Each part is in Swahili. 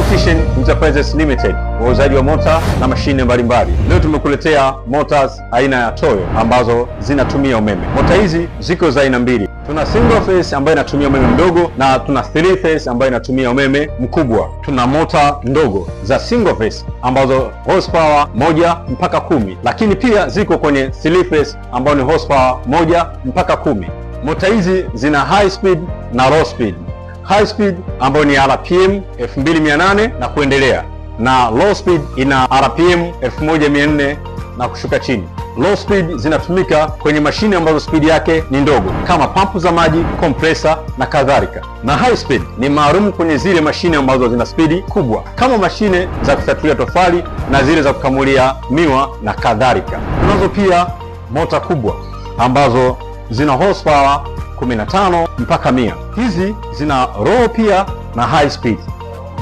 Precision Enterprises Limited, wauzaji wa mota na mashine mbalimbali. Leo tumekuletea motors aina ya Toyo ambazo zinatumia umeme. Mota hizi ziko za aina mbili. Tuna single phase ambayo inatumia umeme mdogo na tuna three phase ambayo inatumia umeme mkubwa. Tuna mota ndogo za single phase ambazo horsepower 1 mpaka 10, lakini pia ziko kwenye three phase ambayo ni horsepower 1 mpaka 10. Mota hizi zina high speed na low speed. High speed ambayo ni RPM 2800 na kuendelea, na low speed ina RPM 1400 na kushuka chini. Low speed zinatumika kwenye mashine ambazo speed yake ni ndogo kama pampu za maji, compressor na kadhalika, na high speed ni maalum kwenye zile mashine ambazo zina spidi kubwa kama mashine za kufyatulia tofali na zile za kukamulia miwa na kadhalika. Tunazo pia mota kubwa ambazo zina horsepower 15 mpaka 100. Hizi zina low pia na high speed.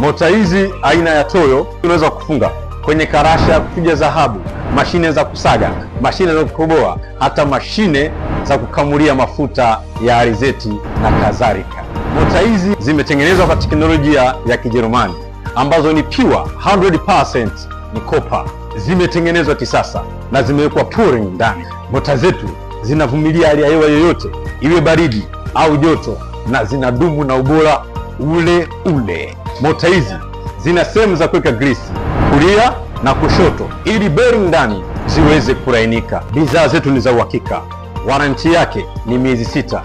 Mota hizi aina ya Toyo unaweza kufunga kwenye karasha ya kupiga dhahabu, mashine za kusaga, mashine za kukoboa, hata mashine za kukamulia mafuta ya alizeti na kadhalika. Mota hizi zimetengenezwa kwa teknolojia ya Kijerumani ambazo ni pure 100% ni copper. Zimetengenezwa kisasa na zimewekwa pouring ndani. Mota zetu zinavumilia hali ya hewa yoyote, iwe baridi au joto, na zinadumu na ubora ule ule. Mota hizi zina sehemu za kuweka grisi kulia na kushoto ili bearing ndani ziweze kulainika. Bidhaa zetu ni za uhakika, waranti yake ni miezi 6.